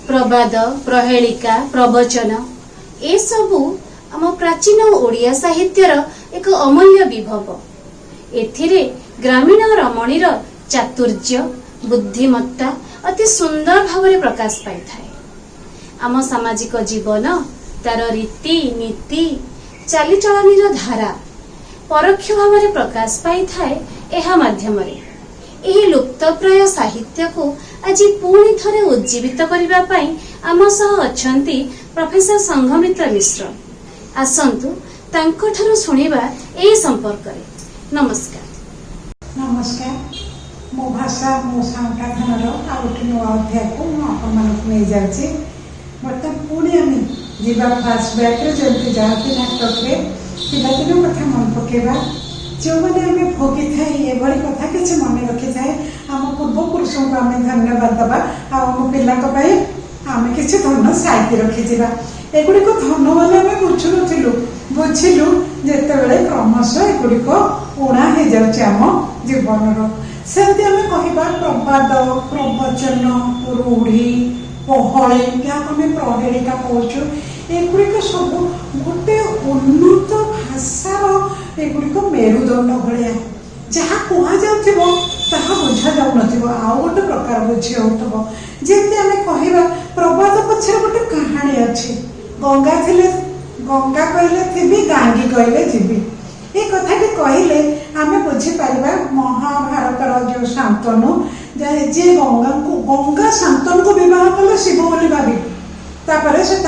प्रबाद प्रहेलिका प्रवचन ए सबु आम प्राचीन ओडिया साहित्यर एक अमूल्य विभव। एथिरे ग्रामीण रमणीर चातुर्य बुद्धिमत्ता अति सुंदर भाव प्रकाश पाई थाए। आम सामाजिक जीवन तार रीति नीति चालीचलनी धारा परोक्ष भाव प्रकाश पाई थाए। एहा माध्यमरे एही लुप्तप्राय साहित्य को आज पुणी थरे उज्जीवित करबा पई आम सह अछंती प्रोफेसर संघमित्र मिश्र। आसंतु तांको ठारो सुनिबा ए संपर्क रे। नमस्कार। नमस्कार। मो भाषा मो संगठनर आउट नो अध्याय को आपन नै जाउची। बर्तन पुणी आम जीवा फ्लैशबैक रे जंती जाती नाटक रे पिलादिनो कथा मन पकेबा जो मैंने आम भोगी थाए ये कथा किसी मन रखी थाए आम पूर्वपुरुष को आम धन्यवाद दबा आम पिला आम किसी धन साइती रखीजा। एगुड़िक धन बोले आम बुझुनु बुझिलु जिते क्रमश एगुड़िक उणा हो जाऊँ आम जीवन सेमती आम कह प्रबाद प्रवचन रूढ़ी पहली क्या आम प्रहेलिका कहूँ एगुड़िक सब गोटे उन्नत भाषार एगुड़िक मेरुदंड भाया जहाँ कह बुझा जाऊ आउ गोटे प्रकार बुझी हो जमी आम कह प्रबाद पक्षर गोटे कहानी अच्छी गंगा थे गंगा कहले थी गांगी कहले जीवी ये कथा कहले आम बुझीपार महाभारतर जो शांतनु जे गंगा शांतनु को बह कले शिव बोली भावी तापर से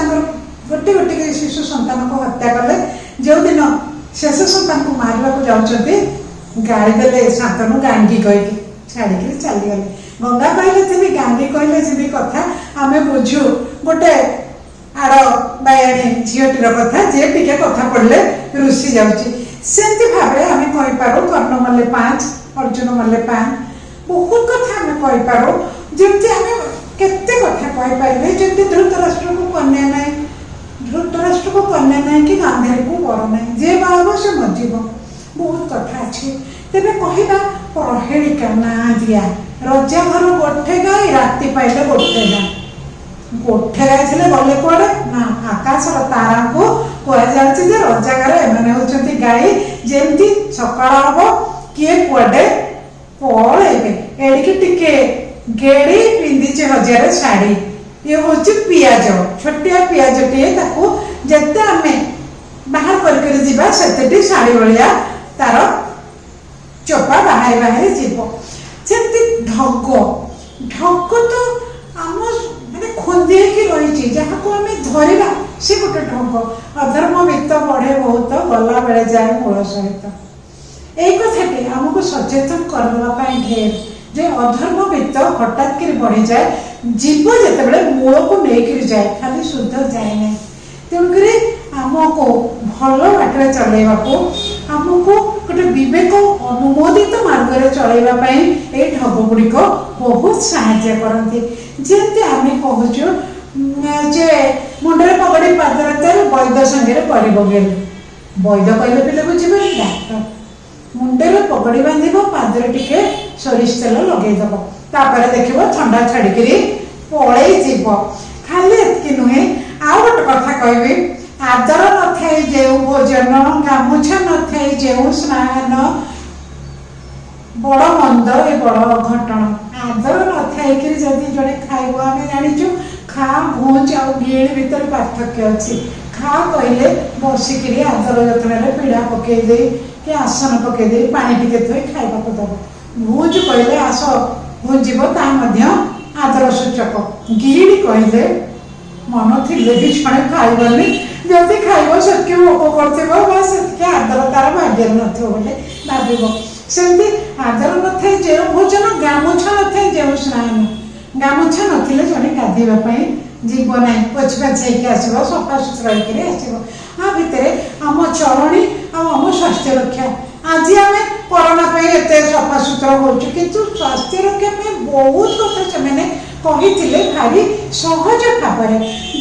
गोटे गोटे शिशु संतान को हत्या कले जो दिन शेष संतान को मारवा को जाऊँगी गाड़ी देले शांतनु गांगी कह छाड़ी चलीगले गंगा कहले थी गांगी कहले जी कथा आम बुझु गोटे आड़ बायाणी झीटीर कथा जे टिके कथा पढ़ले रुषि जाऊँगी सेमती भाव आम कहीपर कर्ण मल्ले 5 अर्जुन मल्ले 5 बहुत कथा आम कहीपर जमी आम केते कथा कहीपर जमी धृतराष्ट्र को कन्या ना धृतराष्ट्र को कन्या ना कि गांधारी को बर ना जे बाहब से मजिब बहुत कथा अच्छी तेरे कहवा प्रहेलिका ना दिया रजा घर गोठे गाई राति पाइले गोठे गाय गोठे गाई थे गले कड़े ना आकाश तारा को कहुचे रजा घर एम होती गाई जमी सका हम किए कड़े पलैबे एडिके टिके गेड़ी पिंधीचे हजार शाढ़ी ये हूँ पियाज छोटिया पियाज टे जिते आम बाहर कर शाढ़ी भाया तार चोपा बाहर बाहर जीव जमी ढग ढग तो आम मैंने खोंदी रही जहाँ को आम धरवा सी गोटे ढग अधर्म वित्त बढ़े बहुत गला बेले जाए मूल सहित यही कथाटी आमको सचेतन करवाई ढेर जे अधर्म वित्त हठात कर बढ़ी जाए जीव जिते मूल को लेकर जाए खाली शुद्ध जाए ना तेणुक आमको भल बाटर चलैवा आमको गोटे विवेक अनुमोदित मार्ग में चलैवाई ये ढग गुड़िक बहुत साहाय्य करती जमी आम कहूँ जे मुंडे पगड़ी पादरते वैद्य संगे परिबगे वैद्य कहले पिले बुझे डाक्टर मुंडे पगड़ी बांध पादर टिके सोरिष तेल लगेदब तापर देखो ठंडा छाड़ी पलि जीव खाली एति नुहे आउ गोटे कथा कहबी आदर न थाई जे भोजन गामुछा न थाई जे स्नान बड़ मंद ए बड़ घटन आदर न थाई जदि जड़े खाइब आम जाचु खा घुंच आ गिल भीतर पार्थक्य अच्छी खा कहले बसिक आदर जत्न पीड़ा पकईदे कि आसन पकईदे पानी टिके थोड़ी खाइबा को दब भुज कहले आस भुंजीब आदर सूचक गिड़ी कहले मन थी भी जड़े खाइबनी जदि खाइब से भोग कर आदर तार भाग्य नोले भाव सेमती आदर न थे जो भोजन गामुछा न थे जो स्नान गामुछा नथिले जड़े गाधेवाई जीव ना पोछ पाछी आसो सफा सुतरा आसो भितर आम चलनी आम स्वास्थ्य रक्षा आज आम कोरोना एत सफा सुतरा हो स्वास्थ्य रक्षा बहुत कथा से कही भारी सहज भाव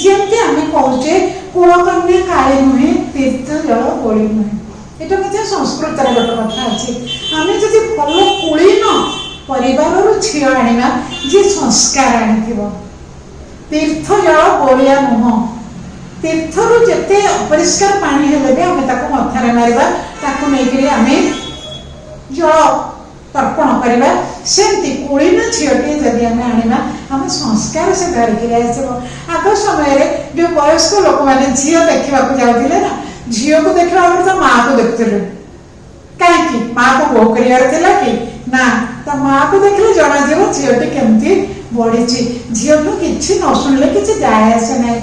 जमी आम कहे कूलकन्या काली नुहे तीर्थ जल गोली नुहे ये संस्कृत गोटे कथा अच्छी आम जब भल कुलीन परिवार झील आना जी संस्कार आनी तीर्थ जल गोलिया नुह तीर्थरू जिते अपरिष्कार पानी हेले भी आम मथारे मारिबा ताकू नहीं आम जल तर्पण करवा सेमती कुलीन झीटी जदि आम आना आम संस्कार से धरिकी आसब आग समय जो वयस्क लोक मैंने झी देखा जाते ना झी को देखा तो माँ को देखते कहीं माँ को बोह कर कि ना तो माँ को देखले जना झीटी केमती बढ़ी झी को किसी न शुणिले कि जाए आसे ना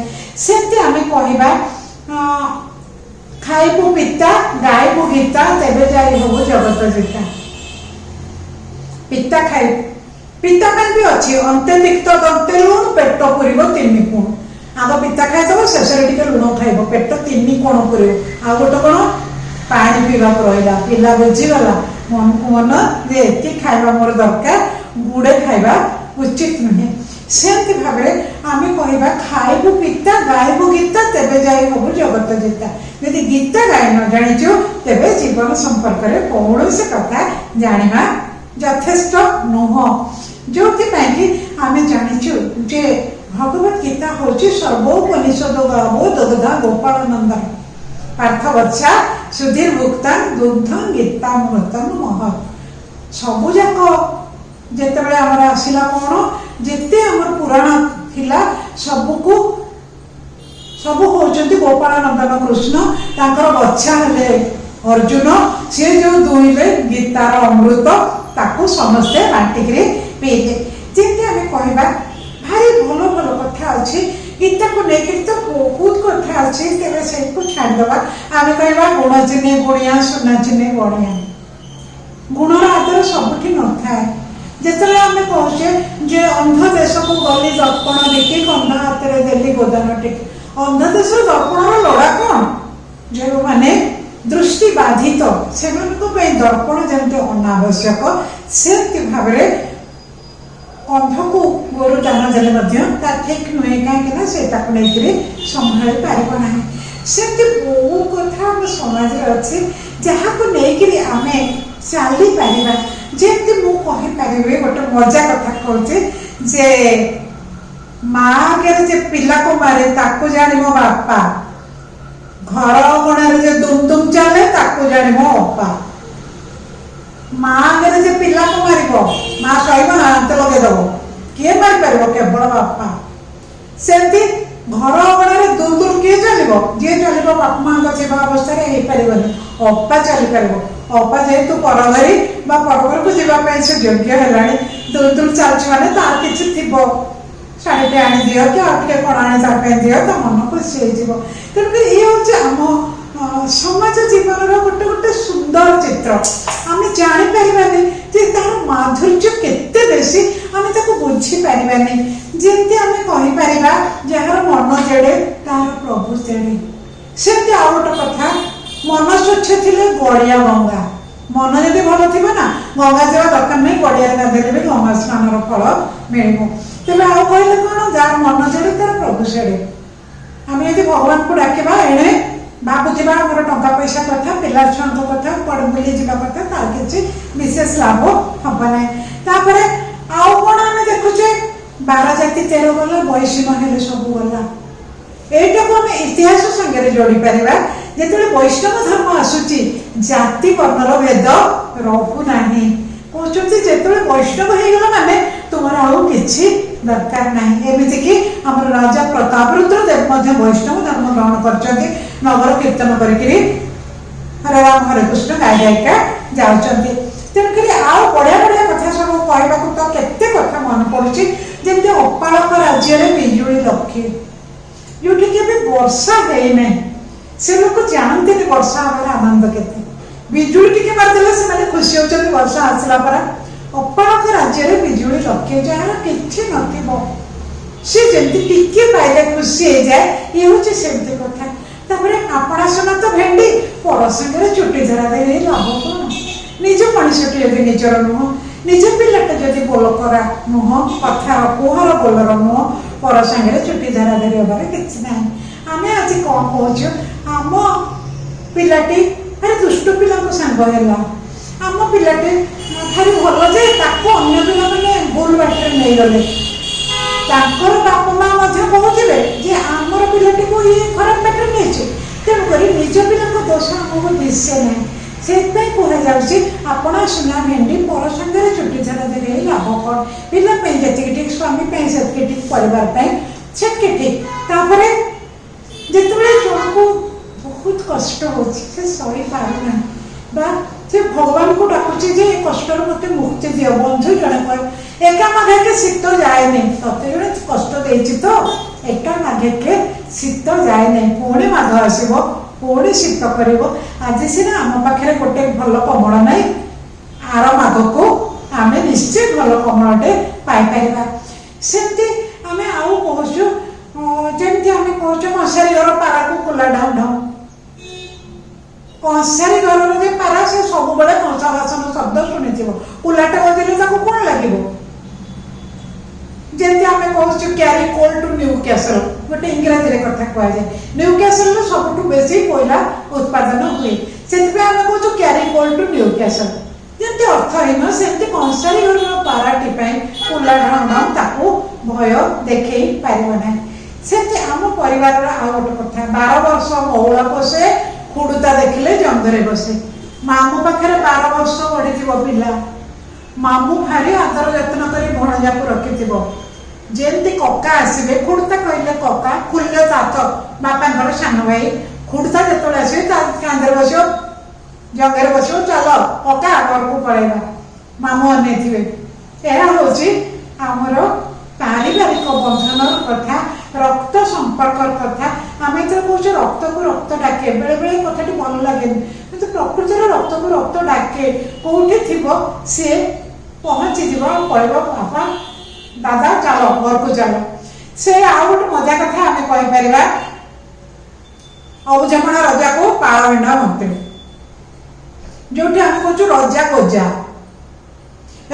सेमती आम कह खाइबू पिता गायबू गीता तेबे जाई हबु जगत जीता पिता खाइ पिता भी अच्छी अंते तिक्त दंते लुण पेट पुरब 3 गुण आग पिता खाईदब शेष लुण खाइब पेट 3 गुण पुरब आ गोटे कौन पानी पीवा रहा पिला बुझीगला मन को मन जे एति खाइबा मोर दरकार गुड़े खाइबा उचित नुहे सेमती भाव आम कह खाइबू पिता गायबू गीता तेबे जाई हबु जगत जीता यदि गीता गाई न जाचु तेबे जीवन संपर्क में कौन से कथा जाना यथेष्ट नुह जो आम जाचु जे भगवत गीता हूँ सर्वोपनिषद गावो दग्धा गोपाल नंदन पार्थवत्सा सुधीर भुक्तान दुग्धम गीता मृतम महत सबुजाक जिते आमर आसला कौन जिते आमर पुराण थिला सबको सब होचंती गोपाल नंदन कृष्ण तांकर बच्चा हेले अर्जुन सी जो दुईले गीतार अमृत ताकू समस्ते बांटिक पीले जमी आम कहवा भारी भल भल कथा अच्छी गीता को लेकर तो बहुत कथा अच्छी तेरे से छाड़दबा आम कहवा गुण चिन्हे गुणिया सुना चिन्हे बड़िया गुणर आदर सबुठी न थाए जिते आम कहे जे अंध देश को गली दर्पण देखी कंधा हाथ में देली गोदान टिके अंध देश दर्पण लड़ा कौन जो मैंने दृष्टि बाधित से दर्पण जमी अनावश्यक से भाव अंध को गोरु दान देने ठीक नुहे कहीं से संभाली पारना सेमती बहुत कथा आम समाज अच्छी जहाँ को लेकिन आम चली पार जमी मुझे गोटे मजा कथा कहूँ जे माँ आगे जे पिला को मारे ताकू जानी मो बापा घर अगणार जे दुम दुम चले ताकू जानी मो अपा माँ आगे जे पिला को मार माँ कह हाथ लगेदब किए मारी पार केवल बापा सेमती घर अगणार दूर दूर किए चलो जी चलो बापा माँ सेवा अवस्था हो पारनि अपा चली पार अपा जेहेतु परघरी परघर को जावाई से योग्य है दूर दूर चलुच मैंने तार कि थी शाढ़ीटे आनी दि कि आगे कौन आनी दि तो मन खुशी हो तेणुक ये हूँ आम समाज जीवन गोटे गोटे सुंदर चित्र आम जापारानी तार माधुर्य केते बेसी आम बुझीपारानी जमी आम कहीपर जार मन जेड़े तार प्रभु जेड़े सेमती आ गोटे कथा मन स्वच्छ थे गड़िया गंगा मन जब भल थी ना गंगा जावा दरकार नहीं गड़िया गाधेले भी गंगा स्नान फल मिल तेज आउ कहले कौन जार मन जेड़े तार प्रभु सेड़े आम यदि भगवान को डाकवा एणे भावुवा आम टा पैसा कथा पिला छुआ कथा कड़े बुली जावा कथा तार किसी विशेष लाभ हम ना आउ कौन आम देखुचे 12 जाति 13 गला वैष्णव हेले सब गला यहीटा को आम इतिहास संगे जोड़ी पार जिते वैष्णव धर्म आसूची जाति वर्णर भेद रोना कहते जिते वैष्णव होगला माने तुम आउ कि दरकार ना एमती कि आम राजा प्रतापरुद्र देव वैष्णव धर्म ग्रहण कर नगर कीर्तन करी हरे राम हरे कृष्ण गाय गायिका जाऊँच तेणुक आउ बढ़िया बढ़िया कथा सब कहवा तो केते कथा मन पड़ी जमी अपालक राज्य में बिजुली लक्षे जो वर्षा है से लोग जानते वर्षा हमारे आनंद के बिजुली टी मारदे से खुशी होती वर्षा आसला परा अपालक राज्य में बिजुली लक्षे जार कि सी जमी टिके पाइले खुशी हो जाए ये हूँ सेमती कथा आपणा सुना तो भेंडी पर संगे चुटी धरा दे लाभ कौन निज मनुष्यटी यदि निजर नुह निज पिलाटे जदि बोलकरा नुह कथा कुहर बोलर नुह पर संगे चुटी धरा धरी हबार कि ना आम आज कौन कहूँ आम पिलाटी भारी दुष्ट पिला सांग आम पिलाटे भारी भल जे अन्य पिला मैंने भूल बाटे नहीं गले ତାଙ୍କର ବାପା ମା ମଧ୍ୟ କହୁଥିବେ ଯେ ଆମର ପିଲାଟିକୁ ଇଏ ଖରାପ ବାଟରେ ନେଇଛି, ତେଣୁକରି ନିଜ ପିଲାଙ୍କ ଦୋଷ ଆମକୁ ଦିଶେ ନାହିଁ। ସେଥିପାଇଁ କୁହାଯାଉଛି ଆପଣ ସୁନା ଭେଣ୍ଡି ପର ସାଙ୍ଗରେ ଚୁଟି ଝାଡ଼ା ଦେଲେ ଲାଭ କ'ଣ? ପିଲା ପାଇଁ ଯେତିକି ଠିକ୍, ସ୍ୱାମୀ ପାଇଁ ସେତିକି ଠିକ୍, ପରିବାର ପାଇଁ ସେତିକି ଠିକ୍। ତାପରେ ଯେତେବେଳେ ଜଣକୁ ବହୁତ କଷ୍ଟ ହେଉଛି, ସେ ସହିପାରୁନାହିଁ ବା ସେ ଭଗବାନଙ୍କୁ ଡାକୁଛି ଯେ ଏ କଷ୍ଟରୁ ମୋତେ ମୁକ୍ତି ଦିଅ। ବନ୍ଧୁ ଜଣେ କହେ ଏକା ମାଘକେ ଶୀତ ଯାଏନି, ତତେ ଜଣେ କଷ୍ଟ ଦେଇଛି ତ ଏକା ମାଘକେ ଶୀତ ଯାଏନି, ପୁଣି ମାଘ ଆସିବ, ପୁଣି ଶୀତ କରିବ। ଆଜି ସିନା ଆମ ପାଖରେ ଗୋଟେ ଭଲ କମଳ ନାହିଁ, ଆର ମାଘକୁ ଆମେ ନିଶ୍ଚୟ ଭଲ କମଳଟେ ପାଇପାରିବା। ସେମିତି ଆମେ ଆଉ କହୁଛୁ, ଯେମିତି ଆମେ କହୁଛୁ ମଶାରୀ ଘର ପାରାକୁ କୁଲା ଢାଉ ଢାଉ। କଂସାରୀ ଘରର ଯେ ପାରା ସେ ସବୁବେଳେ କଂସା ବାସନ ଶବ୍ଦ ଶୁଣିଥିବ, କୁଲାଟା ବଜେଇଲେ ତାକୁ କ'ଣ ଲାଗିବ? ଯେମିତି ଆମେ କହୁଛୁ carry coal to Newcastle, ଗୋଟେ ଇଂରାଜୀରେ କଥା କୁହାଯାଏ। ନ୍ୟୁ କ୍ୟାସଲରେ ସବୁଠୁ ବେଶୀ କୋଇଲା ଉତ୍ପାଦନ ହୁଏ, ସେଥିପାଇଁ ଆମେ କହୁଛୁ carry coal to Newcastle. ଯେମିତି ଅର୍ଥହୀନ, ସେମିତି କଂସାରୀ ଘରର ପାରାଟି ପାଇଁ କୁଲା ଢାଉ ଢାଉ ତାକୁ ଭୟ ଦେଖେଇ ପାରିବ ନାହିଁ। ସେମିତି ଆମ ପରିବାରର ଆଉ ଗୋଟେ କଥା, 12 ବର୍ଷ ମଉଳ ପୋଷେ, ଖୁଡୁତା ଦେଖିଲେ ଜଙ୍ଗରେ ବସେ। ମାମୁଁ ପାଖରେ 12 ବର୍ଷ ବଢିଥିବ ପିଲା, ମାମୁଁ ଭାରି ଆଦର ଯତ୍ନ କରି ଭଣଜାକୁ ରଖିଥିବ। ଯେମିତି କକା ଆସିବେ, ଖୁଡୁତା କହିଲେ କକା, ଖୁଲ୍ୟ ତାତ ବାପାଙ୍କର ସାନ ଭାଇ, ଖୁଡୁତା ଯେତେବେଳେ ଆସିବେ ତା କାନ୍ଧରେ ବସିବ, ଜଙ୍ଗରେ ବସିବ, ଚାଲ କକା ଘରକୁ ପଳେଇବା, ମାମୁଁ ଅନେଇଥିବେ। ଏହା ହଉଛି ଆମର ପାରିବାରିକ ବନ୍ଧନର କଥା, ରକ୍ତ ସମ୍ପର୍କର କଥା। ଆମେ ତ କହୁଛେ ରକ୍ତକୁ ରକ୍ତ ଡାକେ, ବେଳେ ବେଳେ କଥାଟି ଭଲ ଲାଗେନି, କିନ୍ତୁ ପ୍ରକୃତିରେ ରକ୍ତକୁ ରକ୍ତ ଡାକେ। କୋଉଠି ଥିବ ସିଏ ପହଞ୍ଚିଯିବ, କହିବ ବାପା ଦାଦା ଚାଲ ଘରକୁ ଚାଲ। ସେ ଆଉ ଗୋଟେ ମଜା କଥା ଆମେ କହିପାରିବା, ଅବୁଝାମଣା ରଜାକୁ ପାଳମେଣ୍ଢା ମନ୍ତ୍ରୀ, ଯୋଉଠି ଆମେ କହୁଛୁ ରଜା ଗୋଜା।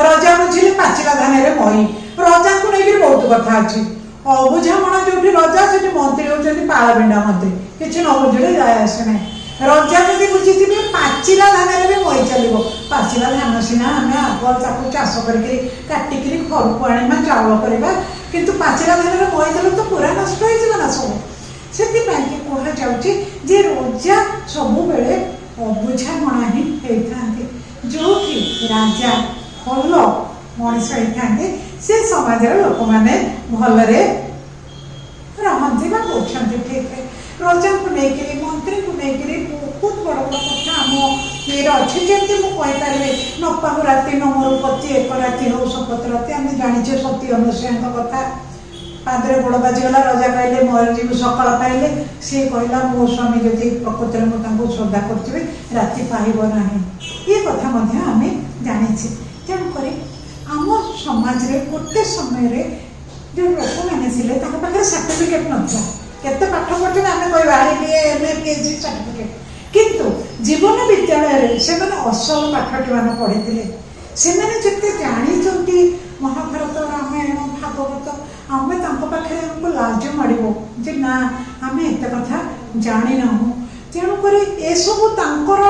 ରଜା ବୁଝିଲେ ପାଚିଲା ଧାନରେ ମହି, ରଜାଙ୍କୁ ନେଇକି ବହୁତ କଥା ଅଛି। ଅବୁଝାମଣା ଯୋଉଠି ରଜା, ସେଠି ମନ୍ତ୍ରୀ ହଉଛନ୍ତି ପାଳମେଣ୍ଢା ମନ୍ତ୍ରୀ, କିଛି ନ ବୁଝିଲେ ଯାଏ ଆସେ ନାହିଁ। ରଜା ଯଦି ବୁଝିଥିବେ ପାଚିଲା ଧାନରେ ବି ମହି ଚାଲିବ। ପାଚିଲା ଧାନ ସିନା ଆମେ ଆଗ ତାକୁ ଚାଷ କରିକି କାଟିକିରି ଘରକୁ ଆଣିବା, ଚାଉଳ କରିବା, କିନ୍ତୁ ପାଚିଲା ଧାନରେ ମହି ଦେଲେ ତ ପୁରା ନଷ୍ଟ ହେଇଯିବ ନା ସବୁ। ସେଥିପାଇଁ କି କୁହାଯାଉଛି ଯେ ରଜା ସବୁବେଳେ ଅବୁଝାମଣା ହିଁ ହେଇଥାନ୍ତି। ଯୋଉଠି ରାଜା ଭଲ ମଣିଷ ହେଇଥାନ୍ତି, ସେ ସମାଜର ଲୋକମାନେ ଭଲରେ ରହନ୍ତି ବା କହୁଛନ୍ତି। ଠିକ୍ ରଜାଙ୍କୁ ନେଇକିରି, ମନ୍ତ୍ରୀଙ୍କୁ ନେଇକିରି ବହୁତ ବଡ଼ ବଡ଼ କଥା ଆମ ଇଏରେ ଅଛି। ଯେମିତି ମୁଁ କହିପାରିବି, ନ ପାହୁ ରାତି ନ ମରୁ ପତି, ଏକ ରାତି ହଉ ଶପଥ ରାତି। ଆମେ ଜାଣିଛେ ସତୀ ଅନୁସୂୟାଙ୍କ କଥା, ପାଦରେ ଗୋଡ଼ ବାଜିଗଲା, ରଜା କହିଲେ ମରିଯିବୁ ସକାଳ ପାଇଲେ, ସିଏ କହିଲା ମୋ ସ୍ୱାମୀ ଯଦି ପ୍ରକୃତରେ ମୁଁ ତାଙ୍କୁ ଶ୍ରଦ୍ଧା କରୁଥିବି, ରାତି ପାଇବ ନାହିଁ। ଏ କଥା ମଧ୍ୟ ଆମେ ଜାଣିଛେ। ତେଣୁକରି ଆମ ସମାଜରେ ଗୋଟେ ସମୟରେ ଯେଉଁ ଲୋକମାନେ ଥିଲେ, ତାଙ୍କ ପାଖରେ ସାର୍ଟିଫିକେଟ୍ ନଥିଲା। କେତେ ପାଠ ପଢ଼ିଥିଲେ ଆମେ କହିବା MA MA PhD ସାର୍ଟିଫିକେଟ୍, କିନ୍ତୁ ଜୀବନ ବିଦ୍ୟାଳୟରେ ସେମାନେ ଅସଲ ପାଠଟି ମାନେ ପଢ଼ିଥିଲେ। ସେମାନେ ଯେତେ ଜାଣିଛନ୍ତି ମହାଭାରତ, ରାମାୟଣ, ଭାଗବତ, ଆମେ ତାଙ୍କ ପାଖରେ ଆମକୁ ଲାଜ ମାଡ଼ିବ ଯେ ନା ଆମେ ଏତେ କଥା ଜାଣିନାହୁଁ। ତେଣୁକରି ଏସବୁ ତାଙ୍କର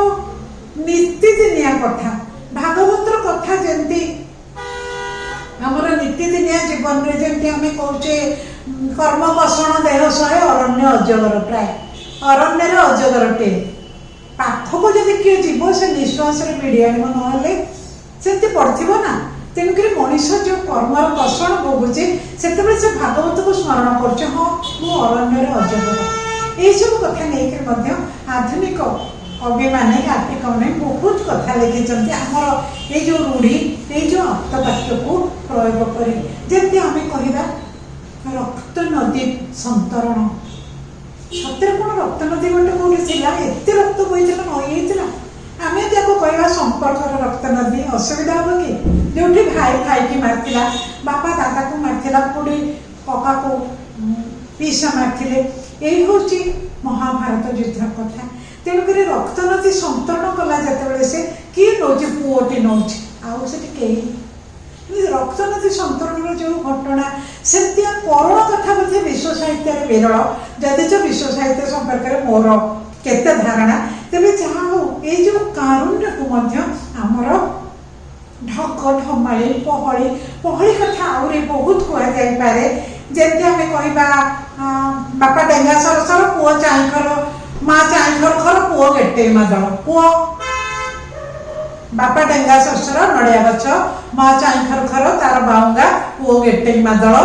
ନୀତିଦିନିଆ କଥା। ଭାଗବତର କଥା ଯେମିତି ଆମର ନୀତିଦିନିଆ ଜୀବନରେ, ଯେମିତି ଆମେ କହୁଛେ କର୍ମ କଷଣ ଦେହ ସହେ, ଅରଣ୍ୟ ଅଜଗର ପ୍ରାୟ, ଅରଣ୍ୟରେ ଅଜଗରଟେ। ପାଖକୁ ଯଦି କିଏ ଯିବ, ସେ ନିଶ୍ୱାସରେ ଭିଡ଼ି ଆଣିବ, ନହେଲେ ସେମିତି ପଡ଼ିଥିବ ନା। ତେଣୁକରି ମଣିଷ ଯେଉଁ କର୍ମର କଷଣ ଭୋଗୁଛି, ସେତେବେଳେ ସେ ଭାଗବତକୁ ସ୍ମରଣ କରୁଛି, ହଁ ମୁଁ ଅରଣ୍ୟରେ ଅଜଗର। ଏଇସବୁ କଥା ନେଇକରି ମଧ୍ୟ ଆଧୁନିକ କବିମାନେ, ଗାଳ୍ପିକମାନେ ବହୁତ କଥା ଲେଖିଛନ୍ତି। ଆମର ଏଇ ଯେଉଁ ରୂଢ଼ି, ଏଇ ଯେଉଁ ଆପ୍ତବାକ୍ୟକୁ ପ୍ରୟୋଗ କରି, ଯେମିତି ଆମେ କହିବା ରକ୍ତ ନଦୀ ସନ୍ତରଣ। ସତରେ କ'ଣ ରକ୍ତ ନଦୀ ଗୋଟେ କୋଉଠି ଥିଲା? ଏତେ ରକ୍ତ ବୋହିଥିଲା, ନଈ ହେଇଥିଲା? ଆମେ ତାକୁ କହିବା ସମ୍ପର୍କର ରକ୍ତ ନଦୀ। ଅସୁବିଧା ହବ କି? ଯୋଉଠି ଭାଇ ଭାଇକି ମାରିଥିଲା, ବାପା ଦାଦାକୁ ମାରିଥିଲା, ଖୁଡି କକାକୁ ପିସା ମାରିଥିଲେ। ଏଇ ହେଉଛି ମହାଭାରତ ଯୁଦ୍ଧ କଥା। ତେଣୁକରି ରକ୍ତ ନଦୀ ସନ୍ତରଣ କଲା ଯେତେବେଳେ, ସେ କିଏ ନେଉଛି? ପୁଅଟି ନେଉଛି, ଆଉ ସେଠି କେହି। ରକ୍ତ ନଦୀ ସନ୍ତରଣର ଯେଉଁ ଘଟଣା, ସେମିତି କରୁଣ କଥା ମଧ୍ୟ ବିଶ୍ୱ ସାହିତ୍ୟରେ ବିରଳ। ଯଦିଚ ବିଶ୍ୱ ସାହିତ୍ୟ ସମ୍ପର୍କରେ ମୋର କେତେ ଧାରଣା, ତେବେ ଯାହା ହଉ, ଏଇ ଯେଉଁ କାରୁଣ୍ୟକୁ ମଧ୍ୟ ଆମର ढक ढमाली पहली पहली कथा आहुरी बहुत कहुए जमी आम कह बापा डेंगा सरसर पुओ चाईखर माँ चाईखर खर पुओ गेटे मादल पुओ बापा डेंगा सरसर नड़िया गछ माँ चाईखर खर तार बाउंगा पुओ गेटे मादल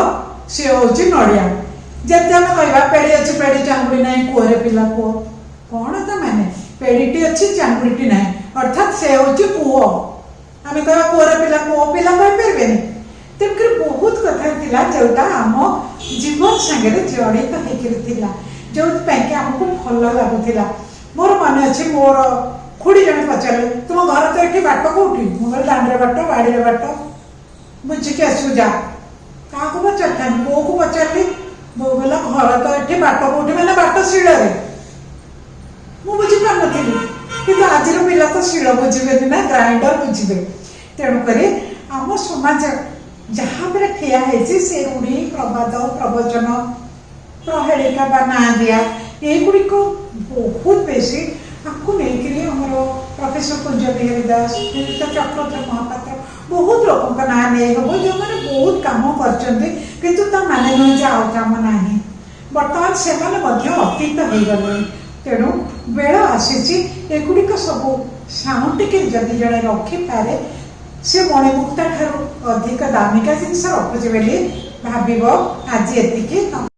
सी हूँ नड़िया जमी आम कह पेड़ी अच्छी पेड़ी चांगुड़ी ना कूरे पिला पुओ कौन तो माने पेड़ीटी अच्छी चांगुड़ीटी ना अर्थात से हूँ पुओ आम कह कूरे पिला पुओ पिला कहींपारे तेणुक बहुत कथा थिला जोटा आम जीवन सांगे जड़ित होता जो आमको भल लगुला मोर मन अच्छे मोर खुड़ी जन पचारे तुम घर तो ये बाट कौटी मुझे दांडे बाट बाड़ी बाट बुझिकी आसू जा क्या पचार बो को पचारि बो कहला घर तो ये बाट कौटी मैंने बाट शिल मुझी पार कि आज पिला तो शिल बुझे ना ग्राइंडर बुझे तेणुक आम समाज जहाँ पर ठिया से रूढ़ी प्रबाद प्रवचन प्रहेलिका बा ना दिया युड़िक बहुत बेसी आपको लेकिन आमर प्रोफेसर कुंजबिहारी दास चक्रधर महापात्र बहुत लोक ना नहीं हम जो मैंने बहुत कम कर माने नुह आउ कम ना बर्तमान से अतीत हो गले तेणु बेल आसी एगुड़िक सब साउंड जदि जड़े रखिपारे से मणिमुक्ता ठारू अधिक दामिका जिनस रखुचे भाव आज एति।